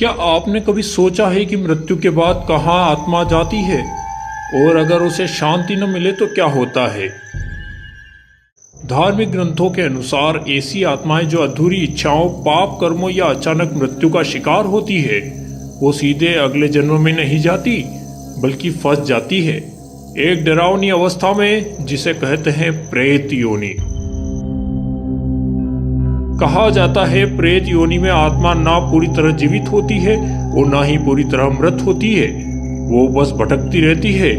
क्या आपने कभी सोचा है कि मृत्यु के बाद कहाँ आत्मा जाती है और अगर उसे शांति न मिले तो क्या होता है? धार्मिक ग्रंथों के अनुसार ऐसी आत्माएं जो अधूरी इच्छाओं, पाप कर्मों या अचानक मृत्यु का शिकार होती है, वो सीधे अगले जन्म में नहीं जाती बल्कि फंस जाती है एक डरावनी अवस्था में जिसे कहते हैं प्रेत योनि। कहा जाता है प्रेत योनि में आत्मा ना पूरी तरह जीवित होती है और ना ही पूरी तरह मृत होती है। वो बस भटकती रहती है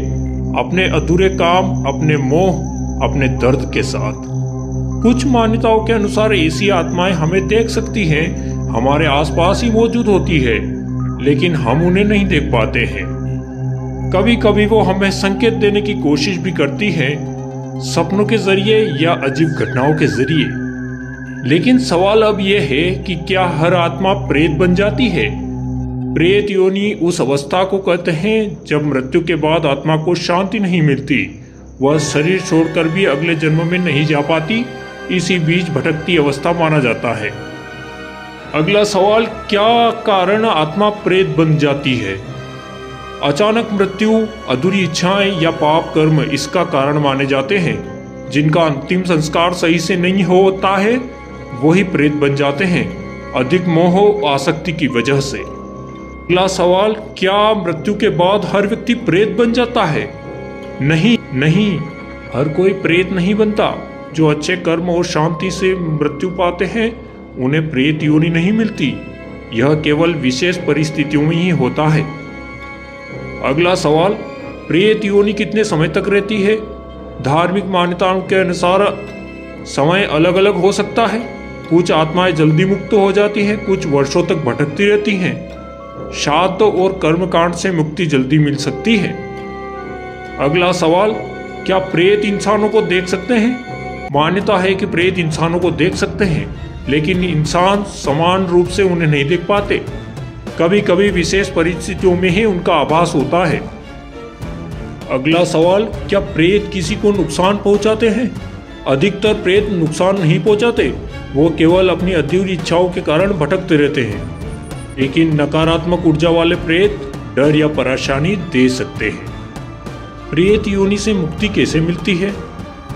अपने अधूरे काम, अपने मोह, अपने दर्द के साथ। कुछ मान्यताओं के अनुसार ऐसी आत्माएं हमें देख सकती हैं, हमारे आसपास ही मौजूद होती है, लेकिन हम उन्हें नहीं देख पाते हैं। कभी कभी वो हमें संकेत देने की कोशिश भी करती हैं, सपनों के जरिए या अजीब घटनाओं के जरिए। लेकिन सवाल अब यह है कि क्या हर आत्मा प्रेत बन जाती है? प्रेत योनि उस अवस्था को कहते हैं जब मृत्यु के बाद आत्मा को शांति नहीं मिलती, वह शरीर छोड़कर भी अगले जन्म में नहीं जा पाती, इसी बीच भटकती अवस्था माना जाता है। अगला सवाल, क्या कारण आत्मा प्रेत बन जाती है? अचानक मृत्यु, अधूरी इच्छाएं या पाप कर्म इसका कारण माने जाते हैं। जिनका अंतिम संस्कार सही से नहीं होता है वही प्रेत बन जाते हैं, अधिक मोह आसक्ति की वजह से। अगला सवाल, क्या मृत्यु के बाद हर व्यक्ति प्रेत बन जाता है? नहीं, हर कोई प्रेत नहीं बनता। जो अच्छे कर्म और शांति से मृत्यु पाते हैं उन्हें प्रेत योनि नहीं मिलती। यह केवल विशेष परिस्थितियों में ही होता है। अगला सवाल, प्रेत योनि कितने समय तक रहती है? धार्मिक मान्यताओं के अनुसार समय अलग अलग हो सकता है। कुछ आत्माएं जल्दी मुक्त हो जाती हैं, कुछ वर्षों तक भटकती रहती हैं। श्राद्ध और कर्मकांड से मुक्ति जल्दी मिल सकती है। अगला सवाल, क्या प्रेत इंसानों को देख सकते हैं? मान्यता है कि प्रेत इंसानों को देख सकते हैं, लेकिन इंसान समान रूप से उन्हें नहीं देख पाते। कभी कभी विशेष परिस्थितियों में ही उनका आभास होता है। अगला सवाल, क्या प्रेत किसी को नुकसान पहुंचाते हैं? अधिकतर प्रेत नुकसान नहीं पहुंचाते, वो केवल अपनी अधूरी इच्छाओं के कारण भटकते रहते हैं। लेकिन नकारात्मक ऊर्जा वाले प्रेत डर या परेशानी दे सकते हैं। प्रेत योनि से मुक्ति कैसे मिलती है?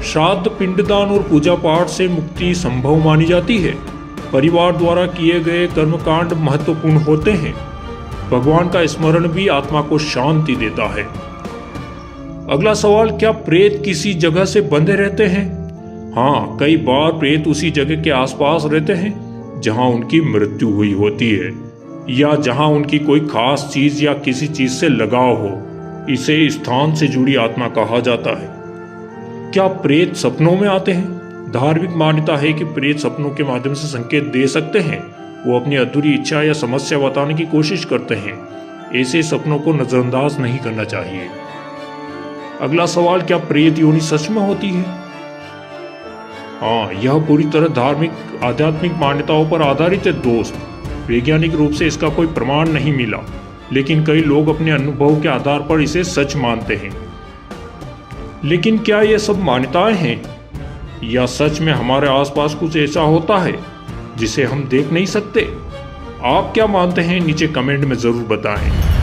श्राद्ध, पिंडदान और पूजा पाठ से मुक्ति संभव मानी जाती है। परिवार द्वारा किए गए कर्मकांड महत्वपूर्ण होते हैं। भगवान का स्मरण भी आत्मा को शांति देता है। अगला सवाल, क्या प्रेत किसी जगह से बंधे रहते हैं? हाँ, कई बार प्रेत उसी जगह के आसपास रहते हैं जहां उनकी मृत्यु हुई होती है या जहां उनकी कोई खास चीज या किसी चीज से लगाव हो। इसे स्थान से जुड़ी आत्मा कहा जाता है। क्या प्रेत सपनों में आते हैं? धार्मिक मान्यता है कि प्रेत सपनों के माध्यम से संकेत दे सकते हैं। वो अपनी अधूरी इच्छा या समस्या बताने की कोशिश करते हैं। ऐसे सपनों को नजरअंदाज नहीं करना चाहिए। अगला सवाल, क्या प्रेत योनि सच में होती है? हाँ, यह पूरी तरह धार्मिक आध्यात्मिक मान्यताओं पर आधारित है दोस्त। वैज्ञानिक रूप से इसका कोई प्रमाण नहीं मिला, लेकिन कई लोग अपने अनुभव के आधार पर इसे सच मानते हैं। लेकिन क्या ये सब मान्यताएं हैं या सच में हमारे आसपास कुछ ऐसा होता है जिसे हम देख नहीं सकते? आप क्या मानते हैं नीचे कमेंट में जरूर बताएं।